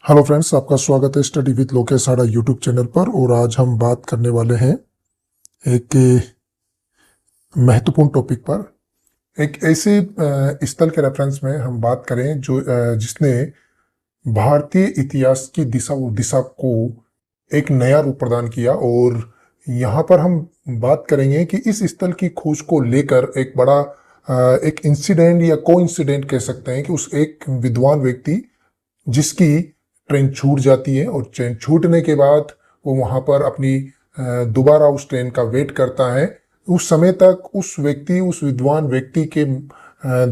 Hello friends, आपका स्वागत है स्टडी विद लोकेश साड़ा यूट्यूब चैनल पर। और आज हम बात करने वाले हैं एक महत्वपूर्ण टॉपिक पर। एक ऐसे स्थल के रेफरेंस में हम बात करें जो जिसने भारतीय इतिहास की दिशा को एक नया रूप प्रदान किया। और यहाँ पर हम बात करेंगे कि इस स्थल की खोज को लेकर एक बड़ा एक इंसिडेंट या को इंसिडेंट कह सकते हैं कि उस एक विद्वान व्यक्ति जिसकी ट्रेन छूट जाती है और ट्रेन छूटने के बाद वो वहाँ पर अपनी दोबारा उस ट्रेन का वेट करता है। उस समय तक उस विद्वान व्यक्ति के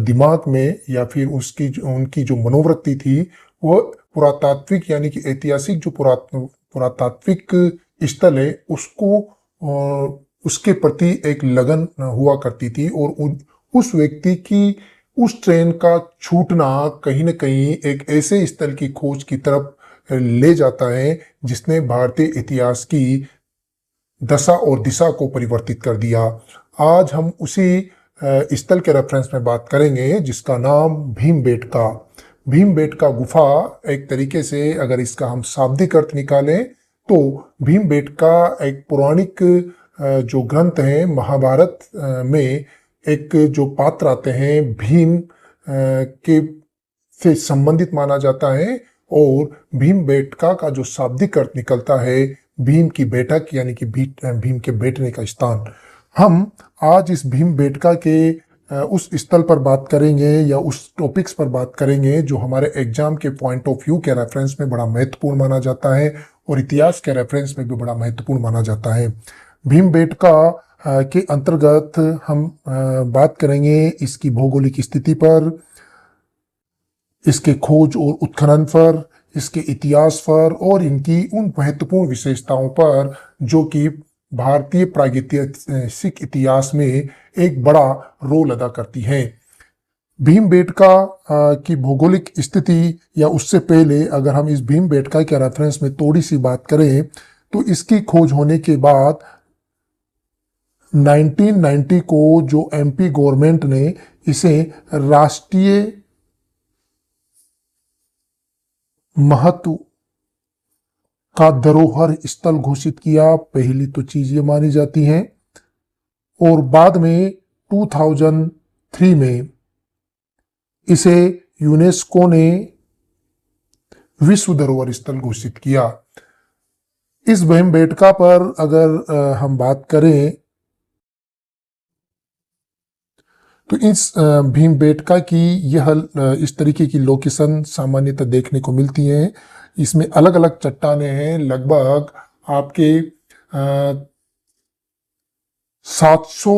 दिमाग में या फिर उनकी जो मनोवृत्ति थी वो पुरातात्विक यानी कि ऐतिहासिक जो पुरातात्विक स्थल है उसको उसके प्रति एक लगन हुआ करती थी। और उस व्यक्ति की उस ट्रेन का छूटना कहीं न कहीं एक ऐसे स्थल की खोज की तरफ ले जाता है जिसने भारतीय इतिहास की दशा और दिशा को परिवर्तित कर दिया। आज हम उसी स्थल के रेफरेंस में बात करेंगे जिसका नाम भीमबेटका। भीमबेटका गुफा एक तरीके से अगर इसका हम शाब्दिक अर्थ निकालें तो भीमबेटका एक पौराणिक जो ग्रंथ है महाभारत में एक जो पात्र आते हैं भीम के से संबंधित माना जाता है। और भीमबेटका का जो शाब्दिक अर्थ निकलता है भीम की बैठक यानी कि भीम के बैठने का स्थान। हम आज इस भीमबेटका के उस स्थल पर बात करेंगे या उस टॉपिक्स पर बात करेंगे जो हमारे एग्जाम के पॉइंट ऑफ व्यू के रेफरेंस में बड़ा महत्वपूर्ण माना जाता है और इतिहास के रेफरेंस में भी बड़ा महत्वपूर्ण माना जाता है। भीमबेटका के अंतर्गत हम बात करेंगे इसकी भौगोलिक स्थिति पर, इसके खोज और उत्खनन पर, इसके इतिहास पर और इनकी उन महत्वपूर्ण विशेषताओं पर जो कि भारतीय प्रागैतिहासिक इतिहास में एक बड़ा रोल अदा करती हैं। भीमबेटका की भौगोलिक स्थिति या उससे पहले अगर हम इस भीमबेटका के रेफरेंस में थोड़ी सी बात करें तो इसकी खोज होने के बाद 1990 को जो एमपी गवर्नमेंट ने इसे राष्ट्रीय महत्व का धरोहर स्थल घोषित किया। पहली तो चीज ये मानी जाती है और बाद में 2003 में इसे यूनेस्को ने विश्व धरोहर स्थल घोषित किया। इस भीमबेटका पर अगर हम बात करें तो इस भीमबेटका की यह इस तरीके की लोकेशन सामान्यतः देखने को मिलती हैं। इसमें अलग अलग चट्टानें हैं। लगभग आपके 700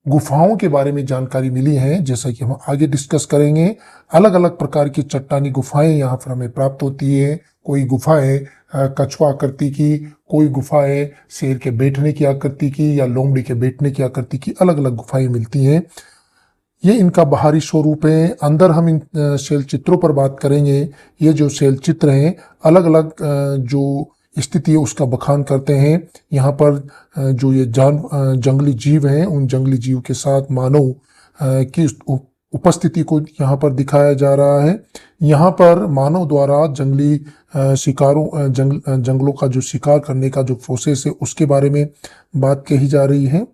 गुफाओं के बारे में जानकारी मिली है जैसा कि हम आगे डिस्कस करेंगे। अलग अलग प्रकार की चट्टानी गुफाएं यहाँ पर हमें प्राप्त होती है। कोई गुफाएं कछुआ आकृति की, कोई गुफाएं शेर के बैठने की आकृति की या लोमड़ी के बैठने की आकृति की, अलग अलग गुफाएं मिलती हैं। ये इनका बाहरी स्वरूप है। अंदर हम इन शैल चित्रों पर बात करेंगे। ये जो शैल चित्र हैं अलग अलग जो स्थिति है उसका बखान करते हैं। यहाँ पर जो ये जंगली जीव हैं उन जंगली जीव के साथ मानव की उपस्थिति को यहाँ पर दिखाया जा रहा है। यहाँ पर मानव द्वारा जंगली जंगलों का जो शिकार करने का जो प्रोसेस है उसके बारे में बात कही जा रही है।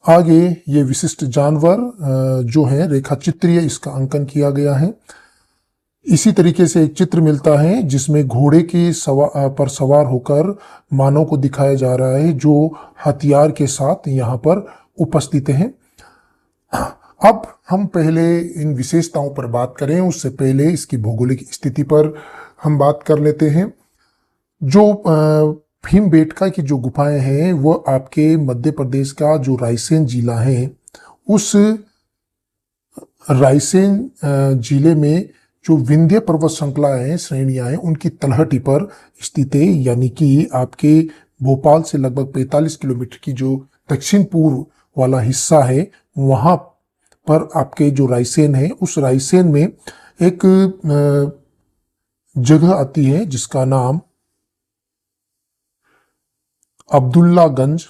आगे ये विशिष्ट जानवर जो है रेखा चित्रीय इसका अंकन किया गया है। इसी तरीके से एक चित्र मिलता है जिसमें घोड़े के पर सवार होकर मानव को दिखाया जा रहा है जो हथियार के साथ यहाँ पर उपस्थित हैं। अब हम पहले इन विशेषताओं पर बात करें उससे पहले इसकी भौगोलिक स्थिति पर हम बात कर लेते हैं। जो भीमबेटका की जो गुफाएं हैं वो आपके मध्य प्रदेश का जो रायसेन जिला है उस रायसेन जिले में जो विंध्य पर्वत श्रृंखला है, श्रेणियां हैं, उनकी तलहटी पर स्थित है। यानी कि आपके भोपाल से लगभग 45 किलोमीटर की जो दक्षिण पूर्व वाला हिस्सा है वहां पर आपके जो रायसेन है उस रायसेन में एक जगह आती है जिसका नाम अब्दुल्लागंज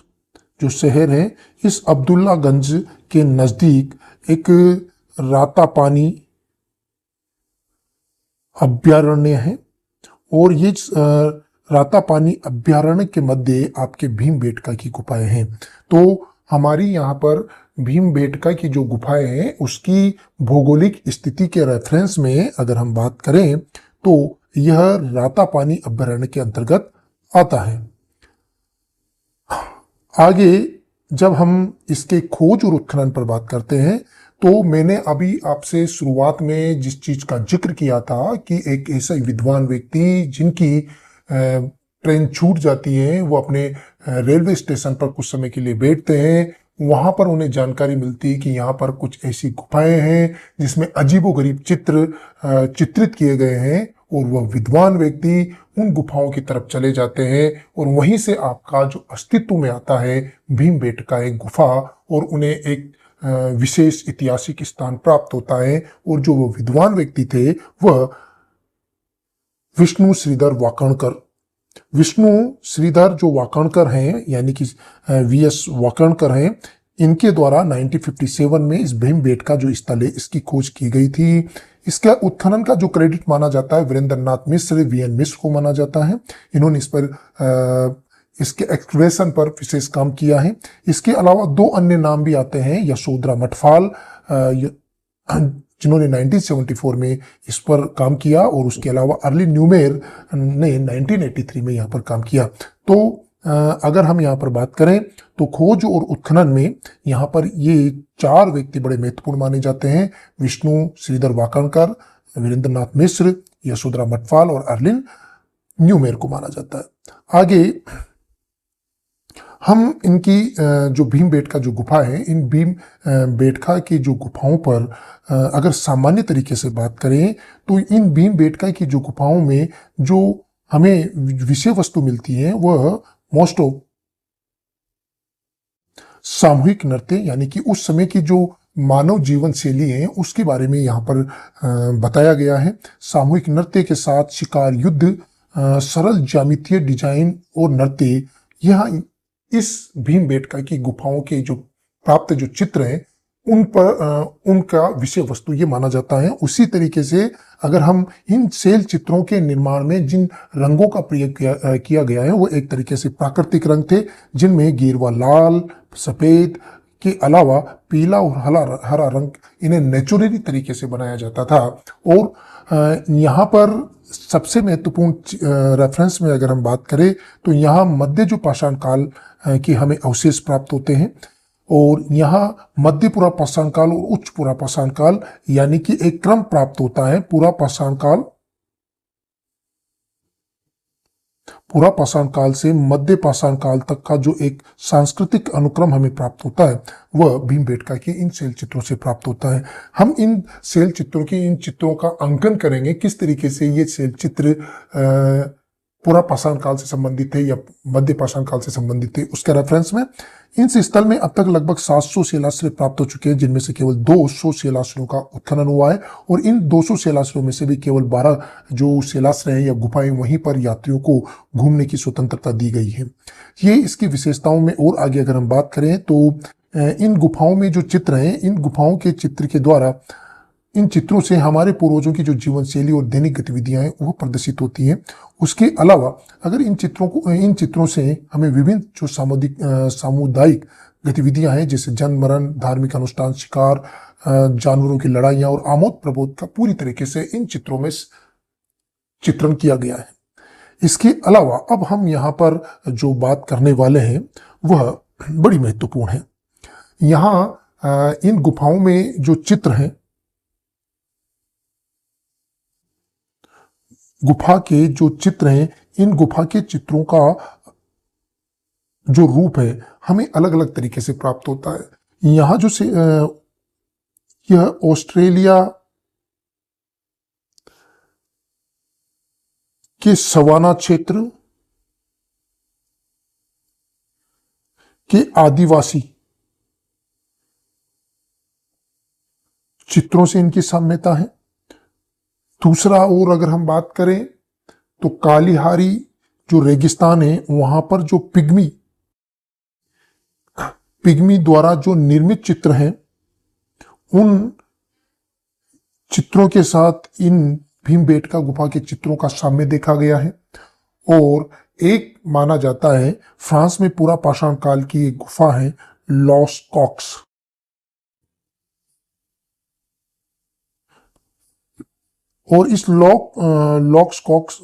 जो शहर है, इस अब्दुल्लागंज के नज़दीक एक रातापानी अभ्यारण्य है। और ये रातापानी अभ्यारण्य के मध्य आपके भीमबेटका की गुफाएं हैं। तो हमारी यहाँ पर भीमबेटका की जो गुफाएं हैं उसकी भौगोलिक स्थिति के रेफरेंस में अगर हम बात करें तो यह रातापानी अभ्यारण्य के अंतर्गत आता है। आगे जब हम इसके खोज और उत्खनन पर बात करते हैं तो मैंने अभी आपसे शुरुआत में जिस चीज का जिक्र किया था कि एक ऐसा विद्वान व्यक्ति जिनकी ट्रेन छूट जाती है, वो अपने रेलवे स्टेशन पर कुछ समय के लिए बैठते हैं, वहां पर उन्हें जानकारी मिलती है कि यहाँ पर कुछ ऐसी गुफाएं हैं जिसमें अजीबोगरीब चित्र चित्रित किए गए हैं, और वह विद्वान व्यक्ति उन गुफाओं की तरफ चले जाते हैं और वहीं से आपका जो अस्तित्व में आता है भीमबेटका एक गुफा, और उन्हें एक विशेष ऐतिहासिक स्थान प्राप्त होता है। और जो वो विद्वान व्यक्ति थे वह विष्णु श्रीधर वाकणकर, विष्णु श्रीधर जो वाकणकर हैं यानी कि वीएस वाकणकर हैं, इनके द्वारा 1957 में इस भीमबेटका जो स्थल है इसकी खोज की गई थी। इसका उत्खनन का जो क्रेडिट माना जाता है वीरेंद्र नाथ मिश्र, वीएन मिश्र को माना जाता है। इन्होंने इस पर इसके एक्सकवेशन पर विशेष काम किया है। इसके अलावा दो अन्य नाम भी आते हैं, यशोधरा मठफाल जिन्होंने 1974 में इस पर काम किया, और उसके अलावा अर्ली न्यूमेर ने 1983 में यहाँ पर काम किया। तो अगर हम यहाँ पर बात करें तो खोज और उत्खनन में यहाँ पर ये 4 व्यक्ति बड़े महत्वपूर्ण माने जाते हैं, विष्णु श्रीधर वाकणकर, वीरेंद्र नाथ मिश्र, यशोधरा मठफाल और अर्लिन न्यूमेर को माना जाता है। आगे हम इनकी जो भीमबेटका जो गुफा है, इन भीमबेटका की जो गुफाओं पर अगर सामान्य तरीके से बात करें तो इन भीमबेटका की जो गुफाओं में जो हमें विषय वस्तु मिलती है वह मोस्ट ऑफ सामूहिक नृत्य, यानी कि उस समय की जो मानव जीवन शैली है उसके बारे में यहाँ पर बताया गया है। सामूहिक नृत्य के साथ शिकार, युद्ध, सरल ज्यामितीय डिजाइन और नृत्य, यहाँ इस भीमबेटका की गुफाओं के जो प्राप्त जो चित्र हैं उन पर उनका विषय वस्तु ये माना जाता है। उसी तरीके से अगर हम इन शैल चित्रों के निर्माण में जिन रंगों का प्रयोग किया गया है वो एक तरीके से प्राकृतिक रंग थे, जिनमें गेरुआ, लाल, सफेद के अलावा पीला और हरा रंग इन्हें नेचुरली तरीके से बनाया जाता था। और यहाँ पर सबसे महत्वपूर्ण रेफरेंस में अगर हम बात करें तो यहाँ मध्य जो पाषाण काल के हमें अवशेष प्राप्त होते हैं, और यहाँ मध्य पूरा पाषाण काल और उच्च पूरा पाषाण काल यानी कि एक क्रम प्राप्त होता है। पूरा पाषाण काल से मध्य पाषाण काल तक का जो एक सांस्कृतिक अनुक्रम हमें प्राप्त होता है वह भीमबेटका के इन शैल चित्रों से प्राप्त होता है। हम इन शैल चित्रों की इन चित्रों का अंकन करेंगे, किस तरीके से ये शैल चित्र पूरा पाषाण काल से संबंधित है या मध्य पाषाण काल से संबंधित है, उसके रेफरेंस में इस स्थल में अब तक लगभग 700 शिलाश्रय प्राप्त हो चुके हैं, जिनमें से केवल 200 शिलाश्रयों का उत्खनन हुआ है, और इन 200 शिलाश्रयों में से भी केवल 12 जो शिलाश्रय हैं या गुफाएं वहीं पर यात्रियों को घूमने की स्वतंत्रता दी गई है। ये इसकी विशेषताओं में और आगे अगर हम बात करें तो इन गुफाओं में जो चित्र हैं, इन गुफाओं के चित्र के द्वारा, इन चित्रों से हमारे पूर्वजों की जो जीवन शैली और दैनिक गतिविधियां हैं वो प्रदर्शित होती हैं। उसके अलावा अगर इन चित्रों से हमें विभिन्न जो सामुदायिक गतिविधियां हैं जैसे जन्म मरण, धार्मिक अनुष्ठान, शिकार, जानवरों की लड़ाइयां और आमोद प्रमोद का पूरी तरीके से इन चित्रों में चित्रण किया गया है। इसके अलावा अब हम यहाँ पर जो बात करने वाले हैं वह बड़ी महत्वपूर्ण है। यहाँ इन गुफाओं में जो चित्र हैं, गुफा के जो चित्र हैं, इन गुफा के चित्रों का जो रूप है हमें अलग अलग तरीके से प्राप्त होता है। यहाँ जो से यह ऑस्ट्रेलिया के सवाना क्षेत्र के आदिवासी चित्रों से इनकी साम्यता है। दूसरा और अगर हम बात करें तो कालिहारी जो रेगिस्तान है वहां पर जो पिग्मी पिग्मी द्वारा जो निर्मित चित्र हैं उन चित्रों के साथ इन भीमबेटका गुफा के चित्रों का साम्य देखा गया है। और एक माना जाता है फ्रांस में पूरा पाषाण काल की एक गुफा है लॉस कॉक्स। और इस लॉक्स कॉक्स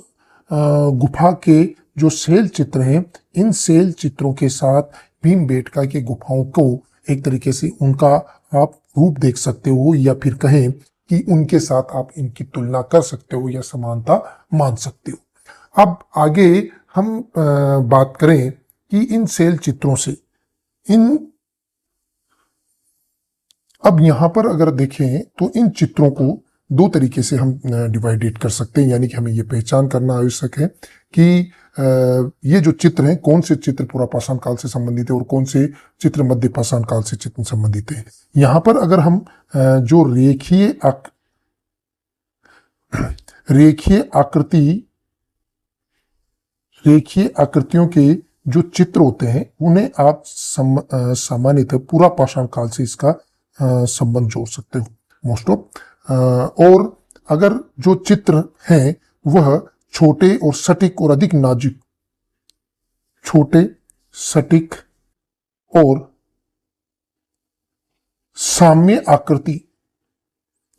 गुफा के जो सेल चित्र हैं, इन सेल चित्रों के साथ भीमबेटका की गुफाओं को एक तरीके से उनका आप रूप देख सकते हो, या फिर कहें कि उनके साथ आप इनकी तुलना कर सकते हो या समानता मान सकते हो। अब आगे हम बात करें कि इन सेल चित्रों से अब यहां पर अगर देखें तो इन चित्रों को दो तरीके से हम डिवाइडेड कर सकते हैं, यानी कि हमें ये पहचान करना आवश्यक है कि ये जो चित्र हैं कौन से चित्र पुरा पाषाण काल से संबंधित है और कौन से चित्र मध्य पाषाण काल से चित्र संबंधित है। यहां पर अगर हम जो रेखीय आकृतियों के जो चित्र होते हैं उन्हें आप सामान्यतः पूरा पाषाण काल से इसका संबंध जोड़ सकते हो मोस्ट ऑफ। और अगर जो चित्र हैं वह छोटे और सटीक और अधिक नाजुक, छोटे सटीक और साम्य आकृति,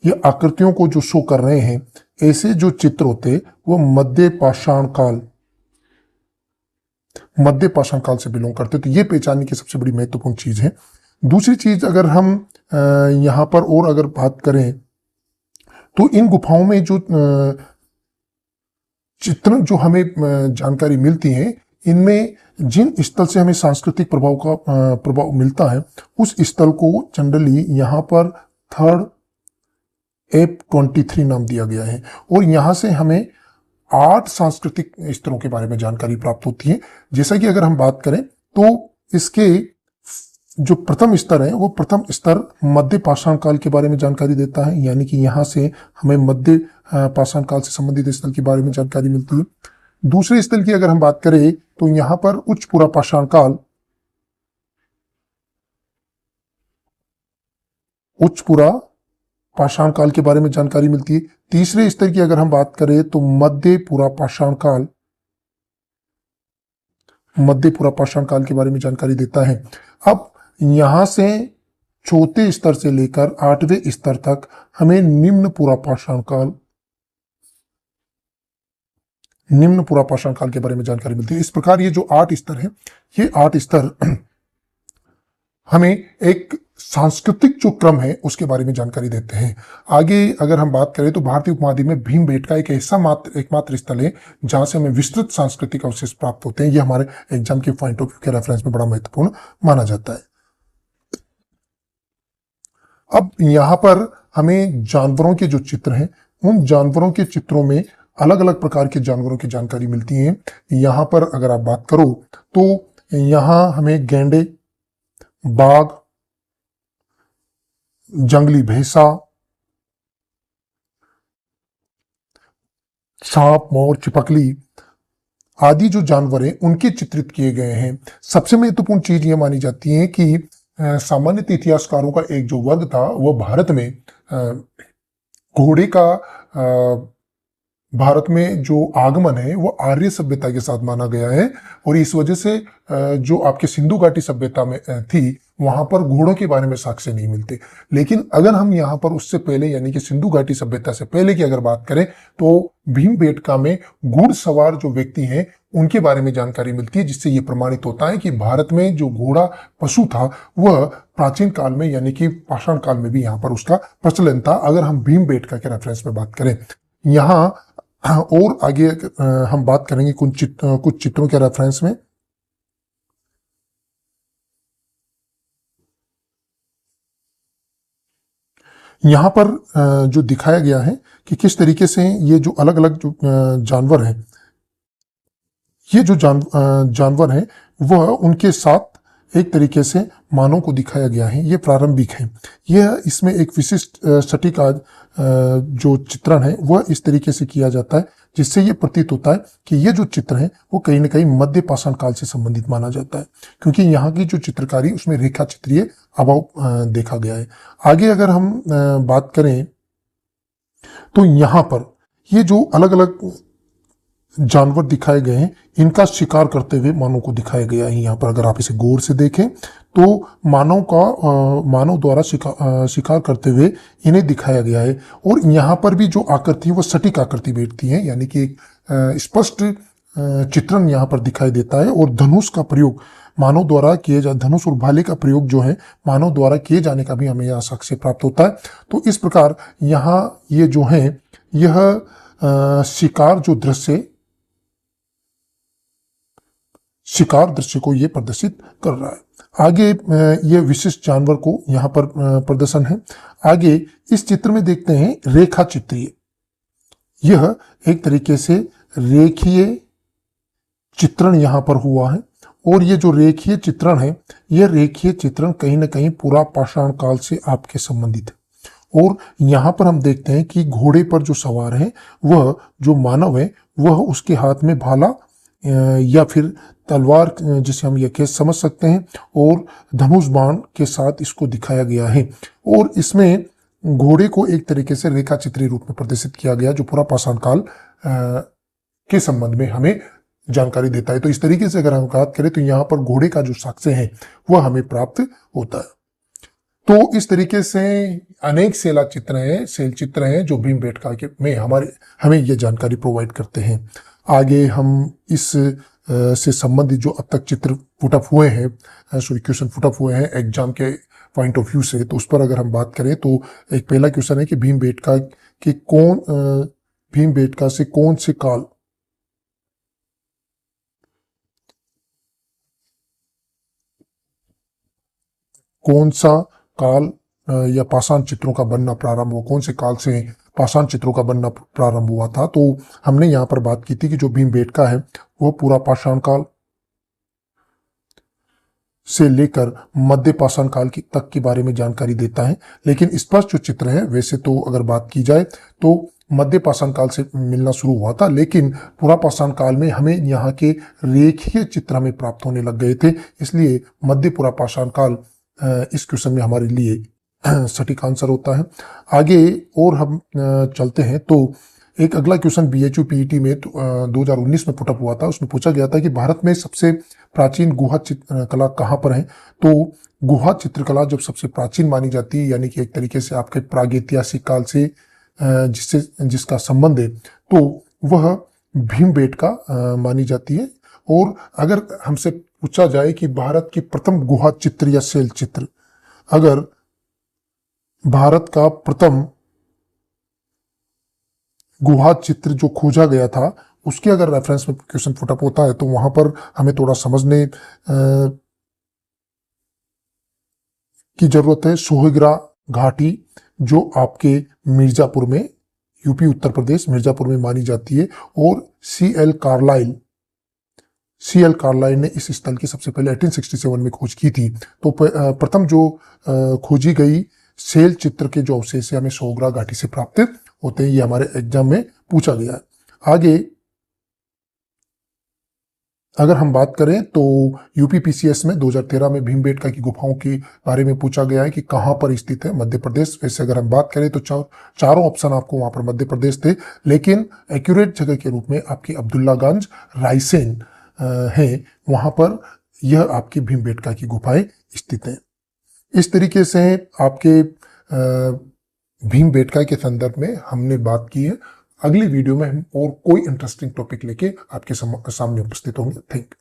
ये आकृतियों को जो शो कर रहे हैं, ऐसे जो चित्र होते वो मध्य पाषाण काल से बिलोंग करते। तो ये पहचानने की सबसे बड़ी महत्वपूर्ण चीज है। दूसरी चीज अगर हम यहां पर और अगर बात करें तो इन गुफाओं में जो चित्र जो हमें जानकारी मिलती है, इनमें जिन स्थल से हमें सांस्कृतिक प्रभाव मिलता है उस स्थल को जनरली यहाँ पर थर्ड F23 नाम दिया गया है। और यहाँ से हमें 8 सांस्कृतिक स्तरों के बारे में जानकारी प्राप्त होती है। जैसा कि अगर हम बात करें तो इसके जो प्रथम स्तर है वो प्रथम स्तर मध्य पाषाण काल के बारे में जानकारी देता है, यानी कि यहाँ से हमें मध्य पाषाण काल से संबंधित स्थल के बारे में जानकारी मिलती है। दूसरे स्थल की अगर हम बात करें तो यहाँ पर उच्च पुरा पाषाण काल के बारे में जानकारी मिलती है। तीसरे स्तर की अगर हम बात करें तो मध्य पुरा पाषाण काल के बारे में जानकारी देता है। अब यहां से चौथे स्तर से लेकर 8वें स्तर तक हमें निम्न पुरा पाषाण काल के बारे में जानकारी मिलती है। इस प्रकार ये जो 8 स्तर हैं, ये 8 स्तर हमें एक सांस्कृतिक जो क्रम है उसके बारे में जानकारी देते हैं। आगे अगर हम बात करें तो भारतीय उपमहाद्वीप में भीमबेटका एक एकमात्र स्थल है जहां से हमें विस्तृत सांस्कृतिक अवशेष प्राप्त होते हैं। यह हमारे एग्जाम के पॉइंट ऑफ व्यू के रेफरेंस में बड़ा महत्वपूर्ण माना जाता है। अब यहां पर हमें जानवरों के जो चित्र हैं, उन जानवरों के चित्रों में अलग अलग प्रकार के जानवरों की जानकारी मिलती है। यहां पर अगर आप बात करो तो यहां हमें गैंडे, बाघ, जंगली भैंसा, सांप, मोर, चिपकली आदि जो जानवर हैं उनके चित्रित किए गए हैं। सबसे महत्वपूर्ण चीज यह मानी जाती है कि सामान्य इतिहासकारों का एक जो वर्ग था वह भारत में घोड़े का भारत में जो आगमन है वो आर्य सभ्यता के साथ माना गया है। और इस वजह से जो आपके सिंधु घाटी सभ्यता में थी वहां पर घोड़ों के बारे में साक्ष्य नहीं मिलते। लेकिन अगर हम यहाँ पर उससे पहले यानी कि सिंधु घाटी सभ्यता से पहले की अगर बात करें तो भीमबेटका में घुड़सवार जो व्यक्ति हैं उनके बारे में जानकारी मिलती है, जिससे ये प्रमाणित होता है कि भारत में जो घोड़ा पशु था वह प्राचीन काल में यानी कि पाषाण काल में भी यहाँ पर उसका प्रचलन था। अगर हम भीमबेटका के रेफरेंस में बात करें, यहाँ और आगे हम बात करेंगे कुछ चित्रों के रेफरेंस में। यहां पर जो दिखाया गया है कि किस तरीके से ये जो अलग अलग जो जानवर हैं, ये जो जानवर हैं वह उनके साथ एक तरीके से मानव को दिखाया गया है, ये प्रारंभिक है। यह इसमें एक विशिष्ट सटीक जो चित्रण है वह इस तरीके से किया जाता है जिससे ये प्रतीत होता है कि ये जो चित्र है वो कहीं न कहीं मध्य पाषाण काल से संबंधित माना जाता है, क्योंकि यहाँ की जो चित्रकारी उसमें रेखा चित्रीय अभाव देखा गया है। आगे अगर हम बात करें तो यहाँ पर ये जो अलग अलग जानवर दिखाए गए हैं इनका शिकार करते हुए मानव को दिखाया गया है। यहाँ पर अगर आप इसे गौर से देखें तो मानव द्वारा शिकार करते हुए इन्हें दिखाया गया है। और यहाँ पर भी जो आकृति है वो सटीक आकृति बैठती है, यानी कि एक स्पष्ट चित्रण यहाँ पर दिखाई देता है। और धनुष का प्रयोग मानव द्वारा धनुष और भाले का प्रयोग जो है मानव द्वारा किए जाने का भी हमें यहाँ साक्ष्य प्राप्त होता है। तो इस प्रकार यहाँ ये जो है यह शिकार दृश्य को ये प्रदर्शित कर रहा है। आगे ये विशिष्ट जानवर को यहाँ पर प्रदर्शन है। आगे इस चित्र में देखते हैं रेखा चित्रीय। यह एक तरीके से रेखीय चित्रण यहाँ पर हुआ है और ये जो रेखीय चित्रण है यह रेखीय चित्रण कहीं ना कहीं पूरा पाषाण काल से आपके संबंधित है। और यहाँ पर हम देखते हैं कि घोड़े पर जो सवार है वह जो मानव है वह उसके हाथ में भाला या फिर तलवार जिसे हम यह समझ सकते हैं और धनुष बाण के साथ इसको दिखाया गया है। और इसमें घोड़े को एक तरीके से रेखा चित्रीय रूप में प्रदर्शित किया गया जो पूरा पाषाण काल के संबंध में हमें जानकारी देता है। तो इस तरीके से अगर हम बात करें तो यहाँ पर घोड़े का जो साक्ष्य है वह हमें प्राप्त होता है। तो इस तरीके से अनेक शैल चित्र हैं जो भीमबेटका में हमें ये जानकारी प्रोवाइड करते हैं। आगे हम इस से संबंधित जो अब तक चित्र पुटअप हुए हैं, क्वेश्चन पुटअप हुए हैं एग्जाम के पॉइंट ऑफ व्यू से, तो उस पर अगर हम बात करें तो एक पहला क्वेश्चन है कि भीमबेटका से कौन सा काल या पाषाण चित्रों का बनना प्रारंभ हुआ, कौन से काल से पाषाण चित्रों का बनना प्रारंभ हुआ था। तो हमने यहाँ पर बात की थी कि जो भीमबेटका है वो पूरा पाषाण काल से लेकर मध्य पाषाण काल तक के बारे में जानकारी देता है। लेकिन स्पष्ट जो चित्र है वैसे तो अगर बात की जाए तो मध्य पाषाण काल से मिलना शुरू हुआ था, लेकिन पूरा पाषाण काल में हमें यहाँ के रेखीय चित्र हमें प्राप्त होने लग गए थे। इसलिए मध्य पूरा पाषाण काल इस क्वेश्चन में हमारे लिए सटीक आंसर होता है। आगे और हम चलते हैं तो एक अगला क्वेश्चन BHU PET में 2019 में पुटअप हुआ था। उसमें पूछा गया था कि भारत में सबसे प्राचीन गुहा चित्रकला कहाँ पर है। तो गुहा चित्रकला जब सबसे प्राचीन मानी जाती है, यानी कि एक तरीके से आपके प्रागैतिहासिक काल से जिसका संबंध है, तो वह भीमबेटका मानी जाती है। और अगर हमसे पूछा जाए कि भारत की प्रथम गुहा चित्र या शैल चित्र, अगर भारत का प्रथम गुहा चित्र जो खोजा गया था उसके अगर रेफरेंस में क्वेश्चन पुटअप होता है तो वहां पर हमें थोड़ा समझने की जरूरत है। सोहगरा घाटी जो आपके मिर्जापुर में, यूपी उत्तर प्रदेश मिर्जापुर में मानी जाती है। और CL कार्लाइल ने इस स्थल की सबसे पहले 1867 में खोज की थी। तो प्रथम जो खोजी गई शैल चित्र के जो अवशेष हमें सोहगरा घाटी से प्राप्त होते हैं, ये हमारे एग्जाम में पूछा गया है। आगे अगर हम बात करें तो UPPCS में 2013 में भीमबेटका की गुफाओं के बारे में पूछा गया है कि कहाँ पर स्थित है, मध्य प्रदेश। वैसे अगर हम बात करें तो चारों ऑप्शन आपको वहां पर मध्य प्रदेश थे, लेकिन एक्यूरेट जगह के रूप में आपकी अब्दुल्लागंज रायसेन है, वहां पर यह आपकी भीमबेटका की गुफाएं स्थित हैं। इस तरीके से आपके भीमबेटका के संदर्भ में हमने बात की है। अगली वीडियो में हम और कोई इंटरेस्टिंग टॉपिक लेके आपके सामने उपस्थित होंगे। Thank you.